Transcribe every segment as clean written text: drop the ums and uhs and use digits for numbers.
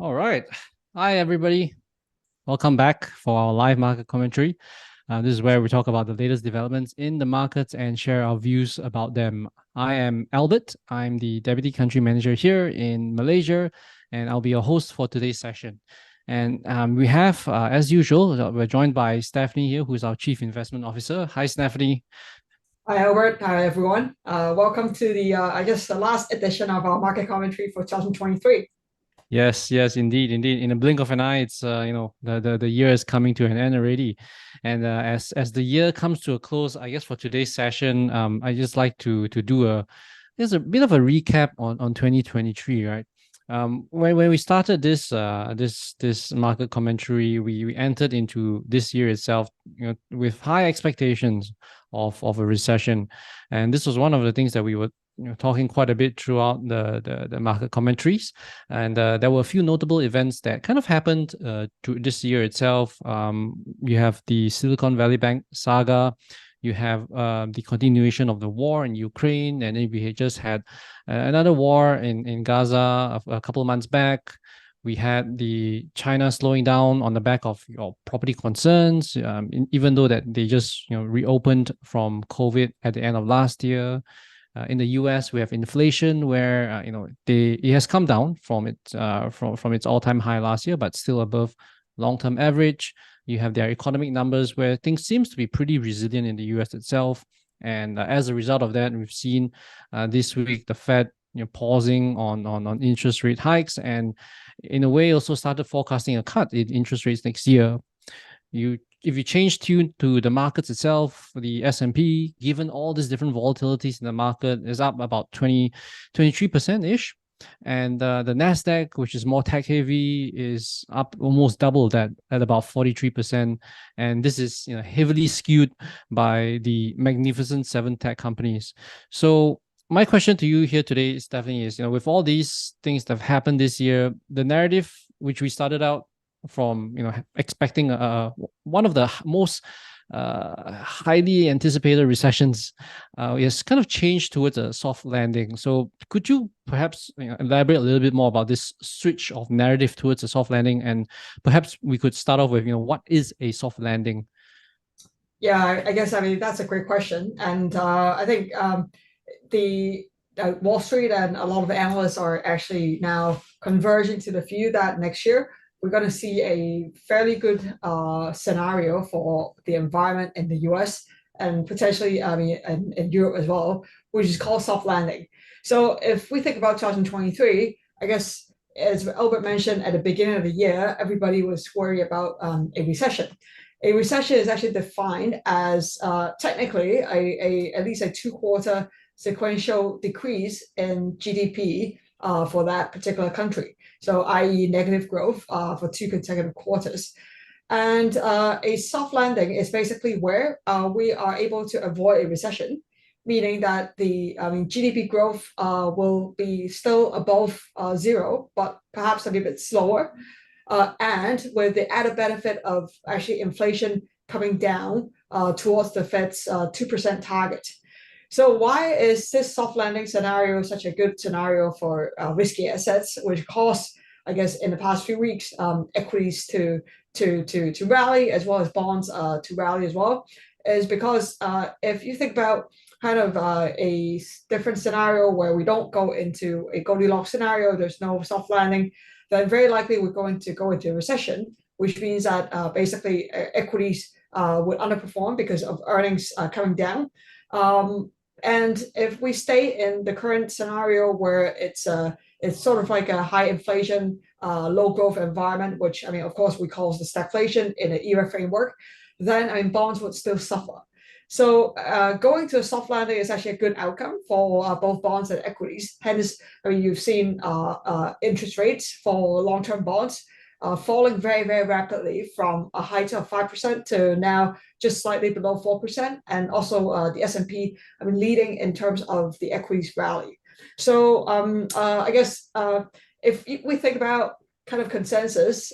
All right. Hi, everybody. Welcome back for our live market commentary. This is where we talk about the latest developments in the markets and share our views about them. I am Albert. I'm the Deputy Country Manager here in Malaysia, and I'll be your host for today's session. And we have, as usual, we're joined by Stephanie here, who's our Chief Investment Officer. Hi, Stephanie. Hi, Albert. Hi, everyone. Welcome to the last edition of our market commentary for 2023. Yes, indeed. In a blink of an eye, it's the year is coming to an end already, and as the year comes to a close, I guess for today's session, I just like to do a bit of a recap on 2023, right? When we started this market commentary, we entered into this year itself, with high expectations of a recession, and this was one of the things that we were talking quite a bit throughout the market commentaries. And there were a few notable events that kind of happened to this year itself. You have the Silicon Valley Bank saga. You have the continuation of the war in Ukraine, and then we had just had another war in Gaza a couple of months back. We had the China slowing down on the back of property concerns, even though that they just reopened from COVID at the end of last year. In the US, we have inflation where it has come down from its all-time high last year, but still above long-term average. You have their economic numbers where things seems to be pretty resilient in the US itself, and as a result of that, we've seen this week the Fed pausing on interest rate hikes, and in a way also started forecasting a cut in interest rates next year. If you change tune to the markets itself, the S&P, given all these different volatilities in the market, is up about 23% ish. And the NASDAQ, which is more tech heavy, is up almost double that at about 43%. And this is heavily skewed by the Magnificent Seven tech companies. So my question to you here today, Stephanie, is with all these things that have happened this year, the narrative which we started out from expecting one of the most highly anticipated recessions has kind of changed towards a soft landing. So could you perhaps elaborate a little bit more about this switch of narrative towards a soft landing, and perhaps we could start off with what is a soft landing? Yeah, I guess that's a great question, and I think the Wall Street and a lot of analysts are actually now converging to the view that next year we're going to see a fairly good scenario for the environment in the US and potentially, in Europe as well, which is called soft landing. So if we think about 2023, I guess, as Albert mentioned at the beginning of the year, everybody was worried about a recession. A recession is actually defined as technically at least a two-quarter sequential decrease in GDP for that particular country. So, i.e., negative growth for two consecutive quarters. And a soft landing is basically where we are able to avoid a recession, meaning that the GDP growth will be still above zero, but perhaps a little bit slower. And with the added benefit of actually inflation coming down towards the Fed's 2% target. So why is this soft landing scenario such a good scenario for risky assets, which caused, I guess, in the past few weeks, equities to rally as well as bonds to rally as well? Is because if you think about kind of a different scenario where we don't go into a Goldilocks scenario, there's no soft landing, then very likely we're going to go into a recession, which means that basically equities would underperform because of earnings coming down. And if we stay in the current scenario where it's sort of like a high inflation, low growth environment, which of course, we call the stagflation in an ERA framework, then bonds would still suffer. So going to a soft landing is actually a good outcome for both bonds and equities. Hence, you've seen interest rates for long-term bonds falling very, very rapidly from a height of 5% to now just slightly below 4%, and also the S&P, leading in terms of the equities rally. So I guess if we think about kind of consensus,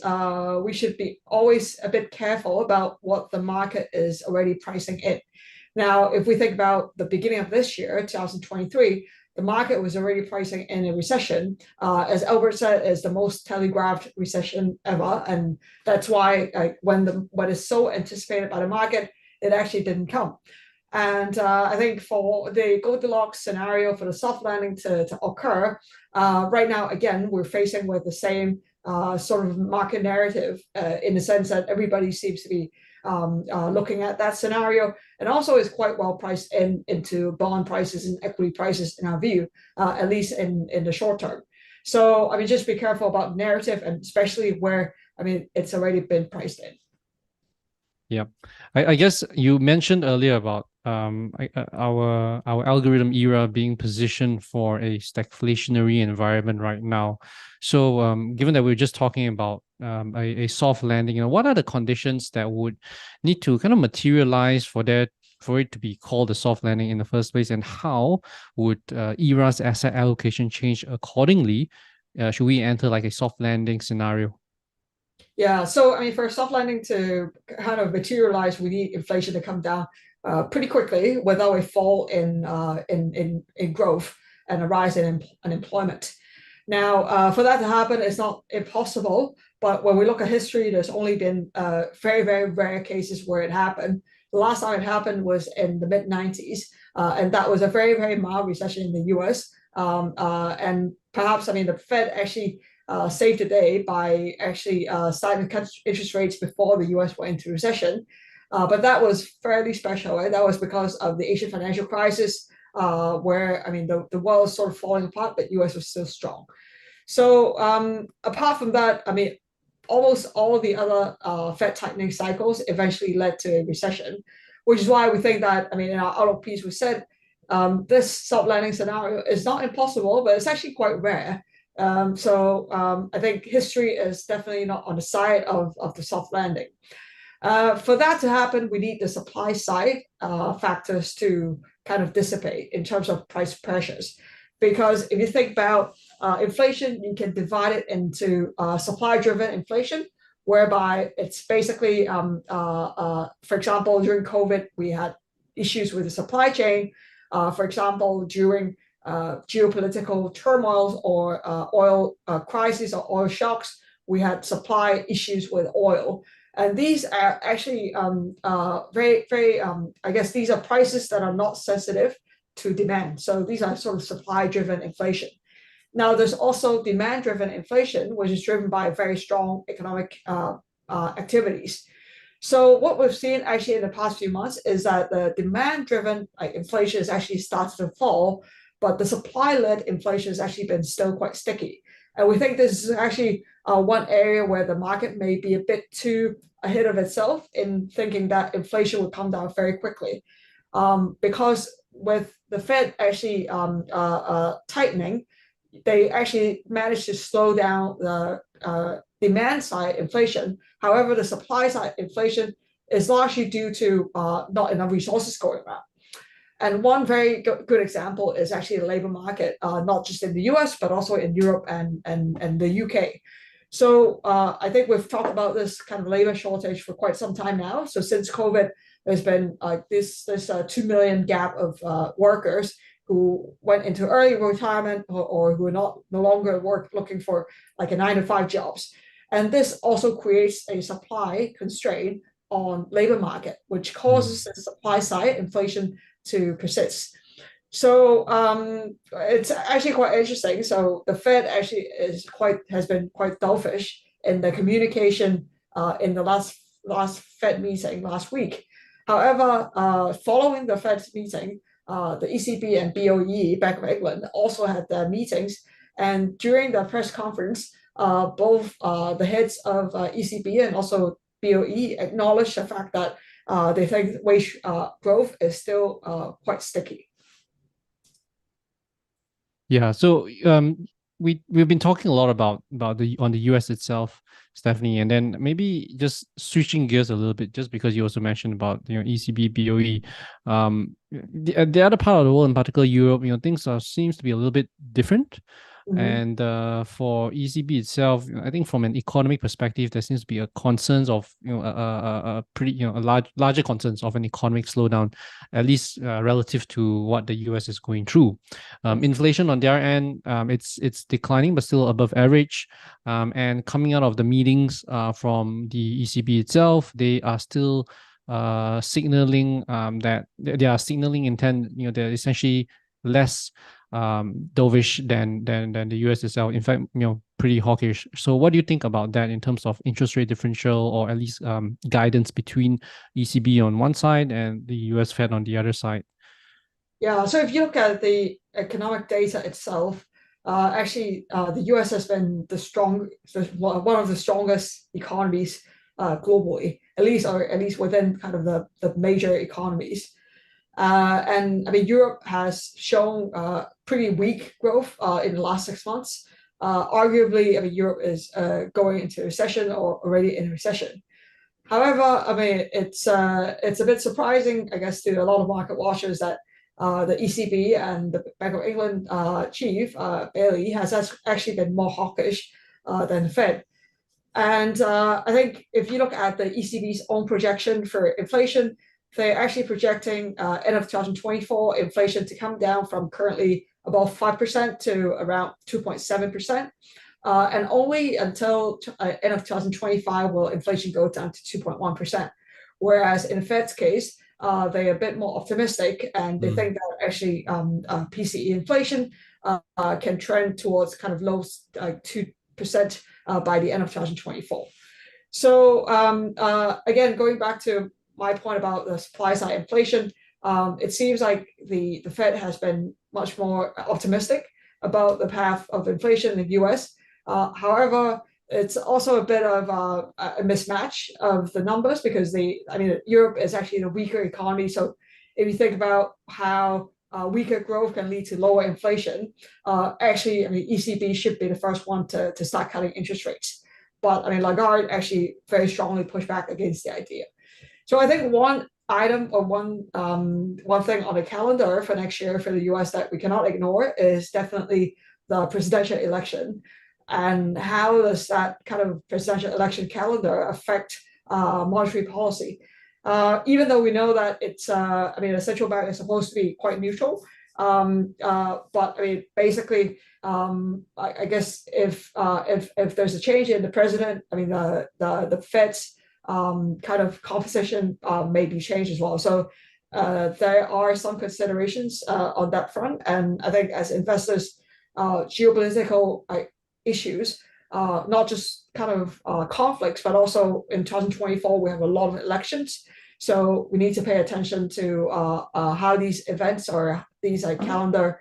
we should be always a bit careful about what the market is already pricing in. Now, if we think about the beginning of this year, 2023, the market was already pricing in a recession. As Albert said, is the most telegraphed recession ever, and that's why when what is so anticipated by the market, it actually didn't come. And I think for the Goldilocks scenario for the soft landing to occur, right now, again, we're facing with the same sort of market narrative in the sense that everybody seems to be looking at that scenario, and also is quite well priced into bond prices and equity prices in our view, at least in the short term. So I mean, just be careful about narrative, and especially where I mean it's already been priced in. Yeah, I guess you mentioned earlier about our algorithm era being positioned for a stagflationary environment right now. So given that we're just talking about a soft landing, what are the conditions that would need to kind of materialize for it to be called a soft landing in the first place, and how would ERA's asset allocation change accordingly? Should we enter like a soft landing scenario? Yeah, so I mean, for a soft landing to kind of materialize, we need inflation to come down pretty quickly without a fall in growth and a rise in unemployment. Now, for that to happen, it's not impossible, but when we look at history, there's only been very, very rare cases where it happened. The last time it happened was in the mid 90s, and that was a very, very mild recession in the US. And perhaps, I mean, the Fed actually saved the day by actually starting to cut interest rates before the US went into recession. But that was fairly special, right? That was because of the Asian financial crisis, where, I mean, the world was sort of falling apart, but US was still strong. So apart from that, I mean, almost all of the other Fed tightening cycles eventually led to a recession, which is why we think that, I mean, in our outlook piece, we said this soft landing scenario is not impossible, but it's actually quite rare. I think history is definitely not on the side of the soft landing. For that to happen, we need the supply side factors to kind of dissipate in terms of price pressures. Because if you think about inflation, you can divide it into supply-driven inflation, whereby it's basically, for example, during COVID, we had issues with the supply chain. For example, during geopolitical turmoils or oil crises or oil shocks, we had supply issues with oil. And these are actually very, very, I guess these are prices that are not sensitive to demand. So these are sort of supply-driven inflation. Now, there's also demand-driven inflation, which is driven by very strong economic activities. So what we've seen actually in the past few months is that the demand-driven inflation has actually started to fall, but the supply-led inflation has actually been still quite sticky. And we think this is actually one area where the market may be a bit too ahead of itself in thinking that inflation would come down very quickly. Because with the Fed actually tightening, they actually managed to slow down the demand side inflation. However, the supply side inflation is largely due to not enough resources going around. And one very good example is actually the labor market, not just in the US, but also in Europe and the UK. So I think we've talked about this kind of labor shortage for quite some time now. So since COVID, there's been this 2 million gap of workers who went into early retirement or who are no longer looking for like a 9-to-5 jobs. And this also creates a supply constraint on labor market, which causes the supply side inflation to persist. So it's actually quite interesting. So the Fed actually has been quite dovish in the communication in the last Fed meeting last week. However, following the Fed's meeting, the ECB and BOE, Bank of England, also had their meetings. And during the press conference, both the heads of ECB and also BOE acknowledged the fact that they think wage growth is still quite sticky. Yeah, so we've been talking a lot about the US itself, Stephanie, and then maybe just switching gears a little bit, just because you also mentioned about ECB, BOE, the other part of the world, in particular Europe, things seems to be a little bit different. And for ECB itself, I think from an economic perspective, there seems to be a concerns of a pretty larger concerns of an economic slowdown, at least relative to what the US is going through. Inflation on their end, it's declining but still above average. And coming out of the meetings from the ECB itself, they are still signaling that they are signaling intent. They're essentially less dovish than the US itself. In fact, pretty hawkish. So what do you think about that in terms of interest rate differential, or at least guidance between ECB on one side and the US Fed on the other side? Yeah, so if you look at the economic data itself, actually, the US has been one of the strongest economies globally, at least within kind of the major economies. And I mean, Europe has shown pretty weak growth in the last 6 months. Arguably, I mean, Europe is going into recession or already in recession. However, I mean, it's a bit surprising, I guess, to a lot of market watchers that the ECB and the Bank of England chief, Bailey, has actually been more hawkish than the Fed. And I think if you look at the ECB's own projection for inflation, they're actually projecting end of 2024 inflation to come down from currently above 5% to around 2.7%. And only until end of 2025 will inflation go down to 2.1%. Whereas in the Fed's case, they're a bit more optimistic, and they think that actually PCE inflation can trend towards kind of low 2% by the end of 2024. So again, going back to my point about the supply side inflation, it seems like the Fed has been much more optimistic about the path of inflation in the US. However, it's also a bit of a mismatch of the numbers because Europe is actually the weaker economy. So if you think about how weaker growth can lead to lower inflation, actually, I mean, ECB should be the first one to start cutting interest rates. But I mean, Lagarde actually very strongly pushed back against the idea. So I think one item or one thing on the calendar for next year for the US that we cannot ignore is definitely the presidential election. And how does that kind of presidential election calendar affect monetary policy? Even though we know that the central bank is supposed to be quite neutral, but I mean, basically, I guess if there's a change in the president, I mean, the Fed's kind of composition may be changed as well. So there are some considerations on that front, and I think as investors, geopolitical issues, not just kind of conflicts, but also in 2024 we have a lot of elections. So we need to pay attention to how these events or these calendar,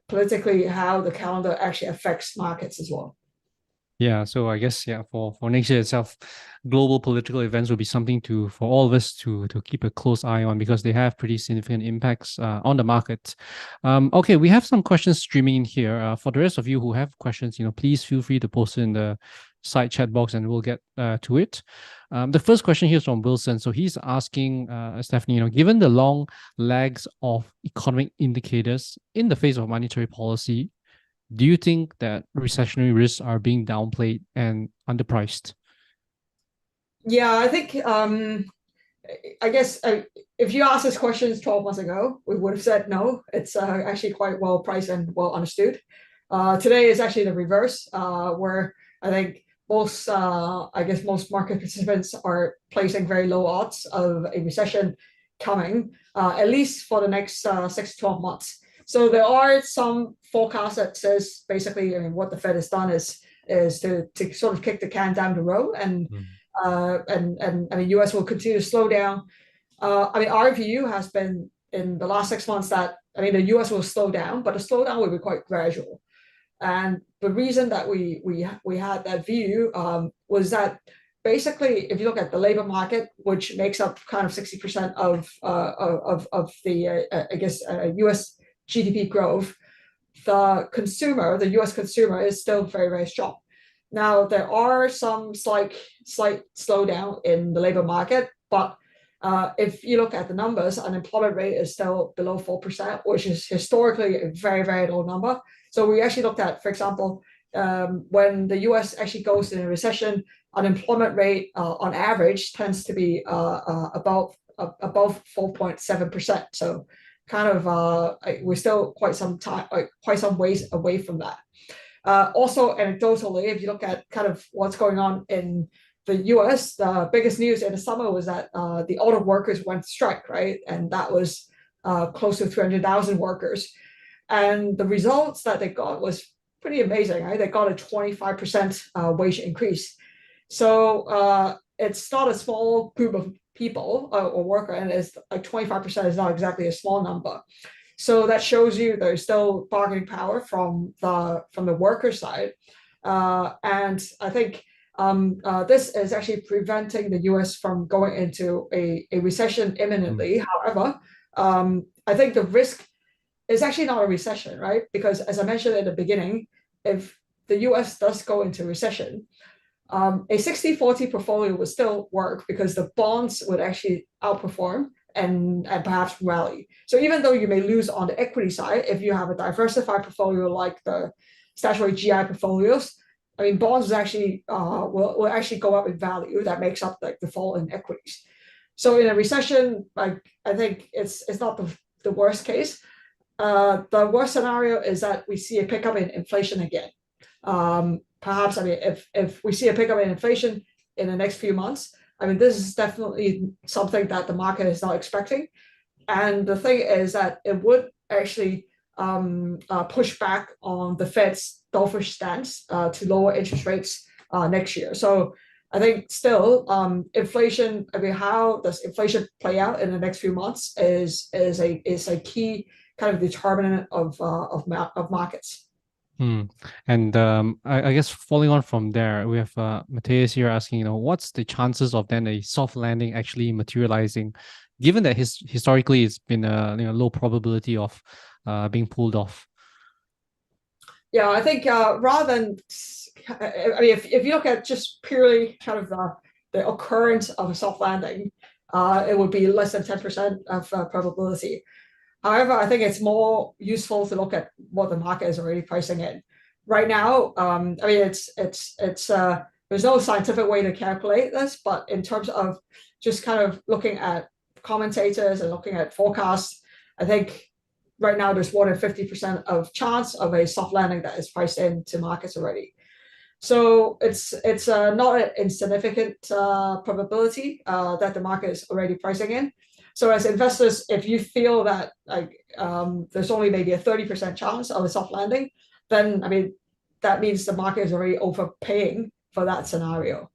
politically, how the calendar actually affects markets as well. Yeah, so I guess for next year itself, global political events will be something for all of us to keep a close eye on, because they have pretty significant impacts on the market. Okay, we have some questions streaming in here. For the rest of you who have questions, please feel free to post it in the side chat box and we'll get to it. The first question here is from Wilson. So he's asking, Stephanie, given the long lags of economic indicators in the face of monetary policy, do you think that recessionary risks are being downplayed and underpriced? Yeah, I think, I guess if you asked us questions 12 months ago, we would have said no. It's actually quite well priced and well understood. Today is actually the reverse, where I think most market participants are placing very low odds of a recession coming, at least for the next 6 to 12 months. So there are some forecasts that says basically, I mean, what the Fed has done is to sort of kick the can down the road, and I mean, US will continue to slow down. I mean, our view has been in the last 6 months that I mean the US will slow down, but the slowdown will be quite gradual. And the reason that we had that view was that basically, if you look at the labor market, which makes up kind of 60% of the US GDP growth, the US consumer is still very, very strong. Now, there are some slight slowdown in the labor market, but If you look at the numbers, unemployment rate is still below 4%, which is historically a very, very low number. So we actually looked at, for example, when the US actually goes in a recession, unemployment rate on average tends to be above 4.7%. So kind of we're still quite some time, quite some ways away from that. Also, anecdotally, if you look at kind of what's going on in the US, the biggest news in the summer was that the auto workers went strike, right? And that was close to 300,000 workers. And the results that they got was pretty amazing, right? They got a 25% wage increase. So it's not a small group of people or worker, and it's like 25% is not exactly a small number. So that shows you there's still bargaining power from the worker side, and I think this is actually preventing the U.S. from going into a recession imminently. However, I think the risk is actually not a recession, right? Because as I mentioned at the beginning, if the U.S. does go into recession, a 60-40 portfolio would still work because the bonds would actually outperform and perhaps rally. So even though you may lose on the equity side, if you have a diversified portfolio like the statutory GI portfolios, I mean, bonds actually will actually go up in value. That makes up like the fall in equities. So in a recession, like I think it's not the worst case. The worst scenario is that we see a pickup in inflation again. Perhaps, I mean, if we see a pickup in inflation in the next few months, I mean, this is definitely something that the market is not expecting. And the thing is that it would actually push back on the Fed's dovish stance to lower interest rates next year. So I think still inflation, I mean, how does inflation play out in the next few months is a key kind of determinant of markets. And I guess following on from there, we have Matthias here asking, what's the chances of then a soft landing actually materializing, given that historically it's been a low probability of being pulled off? Yeah, I think rather than, I mean, if you look at just purely kind of the occurrence of a soft landing, it would be less than 10% of probability. However, I think it's more useful to look at what the market is already pricing in. Right now, I mean, it's there's no scientific way to calculate this, but in terms of just kind of looking at commentators and looking at forecasts, I think right now there's more than 50% of chance of a soft landing that is priced into markets already. So it's not an insignificant probability that the market is already pricing in. So as investors, if you feel that like there's only maybe a 30% chance of a soft landing, then I mean that means the market is already overpaying for that scenario.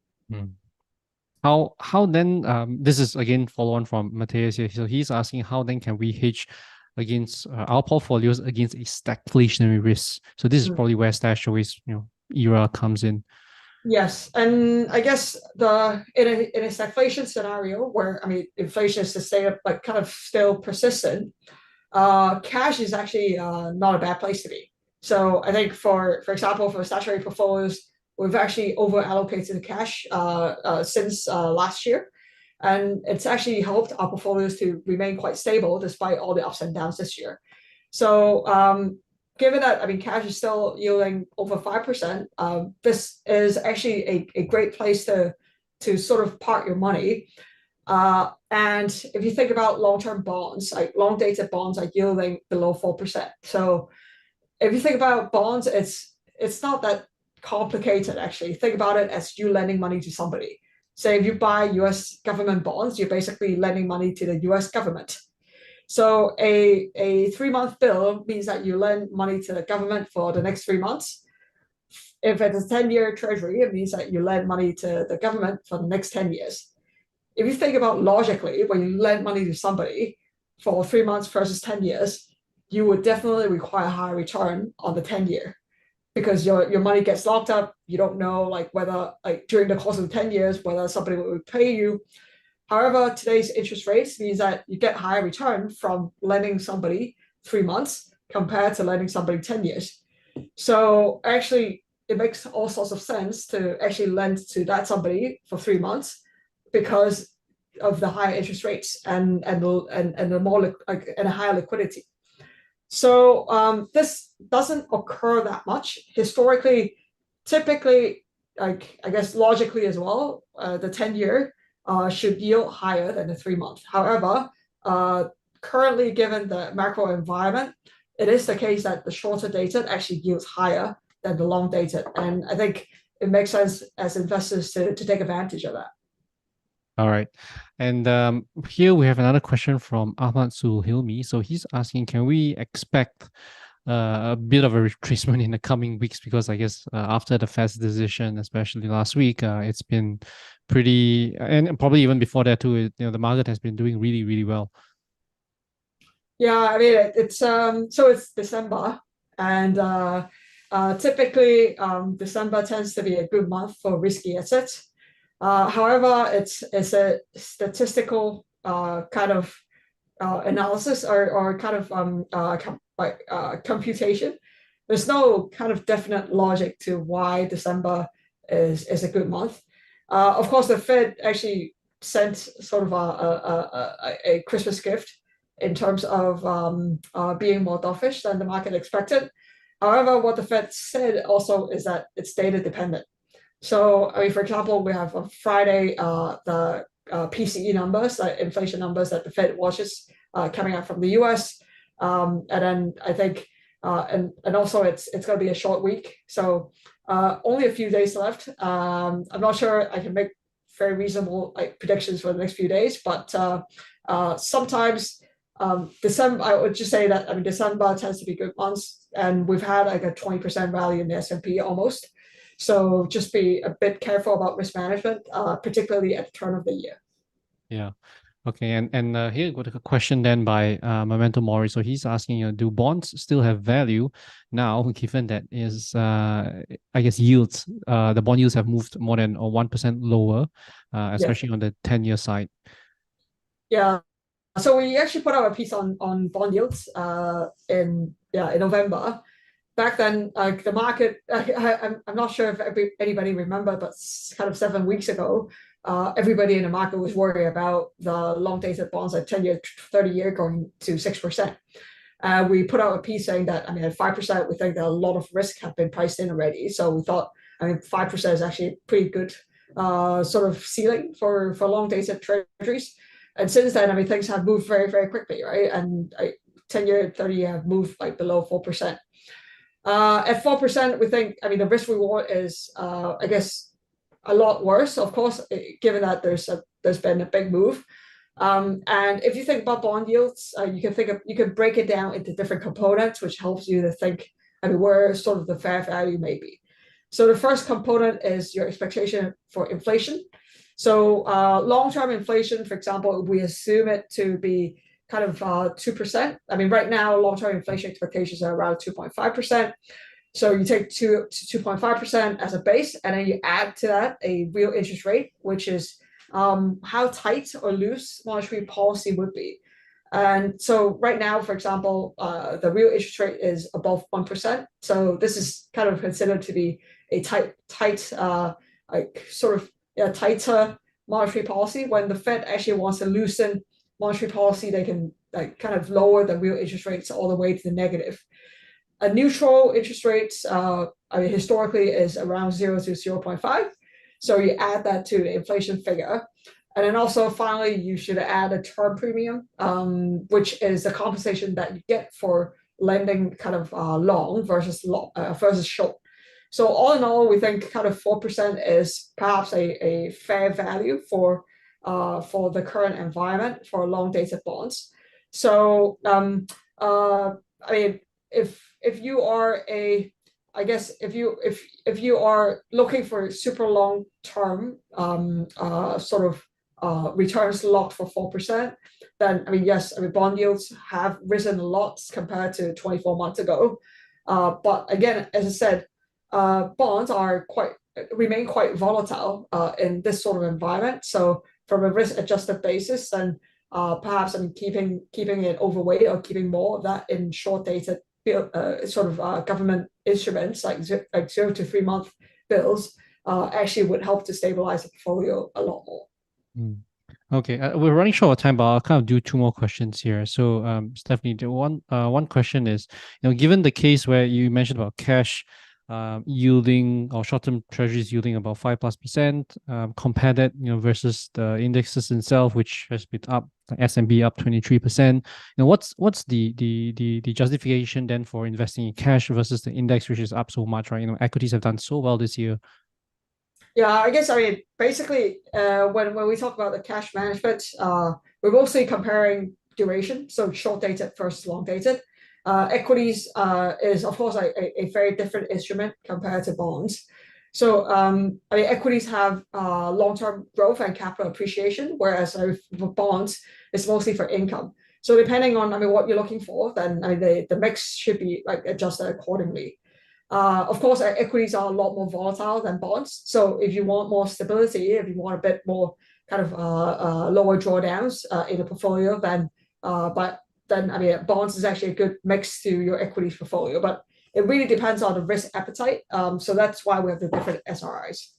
How then this is again follow on from Matthias here. So he's asking how then can we hedge against our portfolios against a stagflationary risk. So this is probably where Stashaway's era comes in. Yes, and I guess in a stagflation scenario where I mean inflation is sustained but kind of still persistent, cash is actually not a bad place to be. So I think for example for statutory portfolios, we've actually over allocated cash since last year, and it's actually helped our portfolios to remain quite stable despite all the ups and downs this year. So given that, I mean, cash is still yielding over 5%, this is actually a great place to sort of park your money. And if you think about long-term bonds, like long-dated bonds are yielding below 4%. So if you think about bonds, it's not that complicated, actually. Think about it as you lending money to somebody. Say if you buy US government bonds, you're basically lending money to the US government. So a 3-month bill means that you lend money to the government for the next 3 months. If it's a 10-year treasury, it means that you lend money to the government for the next 10 years. If you think about logically, when you lend money to somebody for 3 months versus 10 years, you would definitely require a higher return on the 10-year because your money gets locked up. You don't know like whether like during the course of the 10 years, whether somebody will pay you. However, today's interest rates means that you get higher return from lending somebody 3 months compared to lending somebody 10 years. So actually, it makes all sorts of sense to actually lend to that somebody for 3 months because of the higher interest rates and the more and a higher liquidity. So this doesn't occur that much historically. Typically, like I guess logically as well, the 10-year should yield higher than the 3-month. However, currently given the macro environment, it is the case that the shorter dated actually yields higher than the long dated, and I think it makes sense as investors to take advantage of that. All right. And here we have another question from Ahmad Suhilmi. So he's asking, can we expect a bit of a retracement in the coming weeks? Because I guess after the Fed's decision, especially last week, it's been pretty, and probably even before that too, the market has been doing really, really well. Yeah, I mean it's so it's December, and typically December tends to be a good month for risky assets. However, it's a statistical kind of analysis or kind of computation. There's no kind of definite logic to why December is a good month. Of course, the Fed actually sent sort of a Christmas gift in terms of being more dovish than the market expected. However, what the Fed said also is that it's data dependent. So, I mean, for example, we have on Friday the PCE numbers, like inflation numbers that the Fed watches coming out from the US. And then I think, and also it's going to be a short week. So only a few days left. I'm not sure I can make very reasonable predictions for the next few days, but sometimes December, I would just say that, I mean, December tends to be good months, and we've had like a 20% rally in the S&P almost. So just be a bit careful about risk management, particularly at the turn of the year. Yeah. Okay. And here got a question then by Memento Mori. So he's asking, do bonds still have value now, given that is I guess yields, the bond yields have moved more than 1% lower, especially on the 10-year side. Yeah. So we actually put out a piece on bond yields in November. Back then, like the market, I'm not sure if anybody remember, but kind of 7 weeks ago, everybody in the market was worried about the long dated bonds at 10-year, 30-year going to 6%. We put out a piece saying that, I mean, at 5%, we think that a lot of risk have been priced in already. So we thought, I mean, 5% is actually pretty good sort of ceiling for long dated treasuries. And since then, I mean, things have moved very, very quickly, right? And 10-year, 30-year have moved like below 4%. At 4%, we think, I mean, the risk reward is, I guess, a lot worse, of course, given that there's been a big move. And if you think about bond yields, you can break it down into different components, which helps you to think, I mean, where sort of the fair value may be. So the first component is your expectation for inflation. So long-term inflation, for example, we assume it to be kind of 2%. I mean, right now, long-term inflation expectations are around 2.5%. So you take 2.5% as a base, and then you add to that a real interest rate, which is how tight or loose monetary policy would be. And so right now, for example, the real interest rate is above 1%. So this is kind of considered to be a tight, like sort of tighter monetary policy. When the Fed actually wants to loosen monetary policy, they can like kind of lower the real interest rates all the way to the negative. A neutral interest rate, I mean, historically is around 0 to 0.5. So you add that to the inflation figure. And then also finally, you should add a term premium, which is the compensation that you get for lending kind of long versus short. So all in all, we think kind of 4% is perhaps a fair value for the current environment for long dated bonds. So I mean, if you are if you are looking for super long term sort of returns locked for 4%, then I mean, yes, I mean, bond yields have risen a lot compared to 24 months ago. But again, as I said, bonds remain quite volatile in this sort of environment. So from a risk adjusted basis, then perhaps I'm keeping it overweight or keeping more of that in short dated sort of government instruments like 0 to 3 month bills actually would help to stabilize the portfolio a lot more. Okay, we're running short of time, but I'll kind of do two more questions here. So, Stephanie, the one question is, given the case where you mentioned about cash yielding or short-term treasuries yielding about 5+%, compare that, versus the indexes itself, which has been up, like S&P up 23%. What's the justification then for investing in cash versus the index, which is up so much, right? Equities have done so well this year. Yeah, I guess I mean basically when we talk about the cash management, we're mostly comparing duration, so short dated versus long dated. Equities is of course a very different instrument compared to bonds. So I mean equities have long-term growth and capital appreciation, whereas with bonds it's mostly for income. So depending on I mean what you're looking for, then I mean the mix should be like adjusted accordingly. Of course, equities are a lot more volatile than bonds. So if you want more stability, if you want a bit more kind of lower drawdowns in a portfolio, but then I mean bonds is actually a good mix to your equities portfolio. But it really depends on the risk appetite. So that's why we have the different SRIs.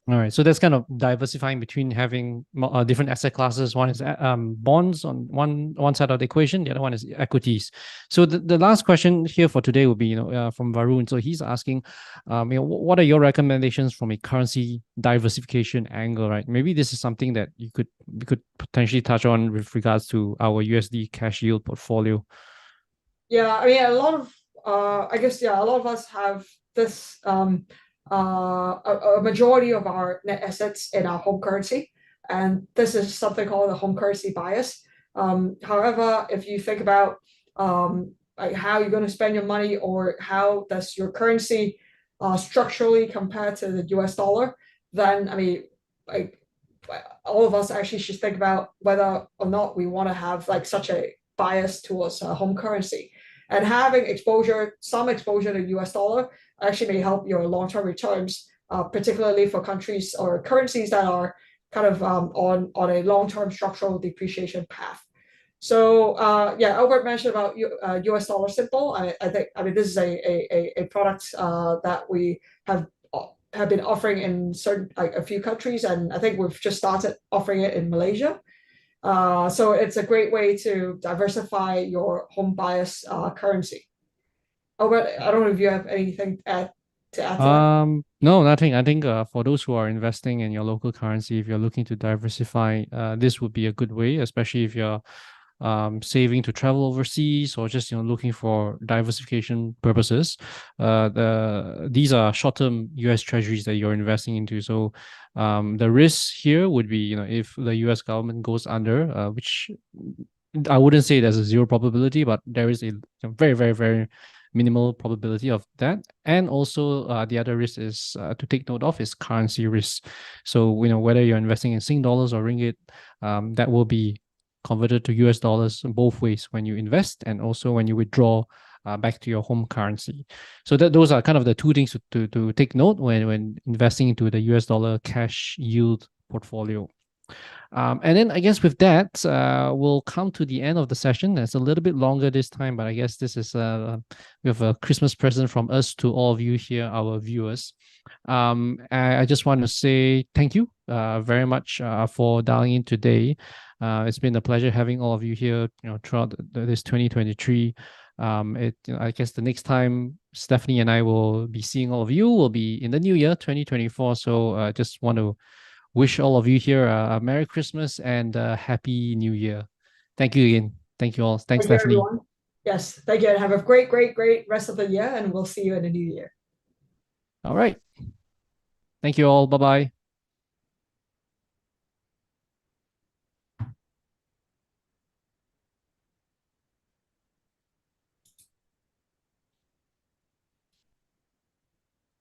All right, so that's kind of diversifying between having different asset classes. One is bonds on one side of the equation, the other one is equities. So the last question here for today will be, from Varun. So he's asking, what are your recommendations from a currency diversification angle, right? Maybe this is something that we could potentially touch on with regards to our USD cash yield portfolio. Yeah, I mean a lot of I guess yeah, a lot of us have this a majority of our net assets in our home currency, and this is something called the home currency bias. However, if you think about like how you're going to spend your money or how does your currency structurally compare to the US dollar, then I mean, like all of us actually should think about whether or not we want to have like such a bias towards home currency. And having some exposure to US dollar actually may help your long-term returns, particularly for countries or currencies that are kind of on a long-term structural depreciation path. So yeah, Albert mentioned about US dollar simple. I think I mean this is a product that we have been offering in certain like a few countries, and I think we've just started offering it in Malaysia. So it's a great way to diversify your home bias currency. Oh, but I don't know if you have anything to add to that. No, nothing. I think for those who are investing in your local currency, if you're looking to diversify, this would be a good way, especially if you're saving to travel overseas or just looking for diversification purposes. These are short-term US treasuries that you're investing into. So the risk here would be, if the US government goes under, which I wouldn't say there's a zero probability, but there is a very, very, very minimal probability of that. And also the other risk is to take note of is currency risk. So whether you're investing in Sing dollars or ringgit, that will be converted to US dollars both ways when you invest and also when you withdraw back to your home currency. So those are kind of the two things to take note when investing into the US dollar cash yield portfolio. And then I guess with that, we'll come to the end of the session. It's a little bit longer this time, but I guess this is we have a Christmas present from us to all of you here, our viewers. I just want to say thank you very much for dialing in today. It's been a pleasure having all of you here, throughout this 2023. I guess the next time Stephanie and I will be seeing all of you will be in the new year, 2024. So I just want to wish all of you here a Merry Christmas and a Happy New Year. Thank you again. Thank you all. Thanks, Thank you, Stephanie. everyone. Yes, thank you, and have a great, great, great rest of the year, and we'll see you in the new year. All right. Thank you all. Bye bye.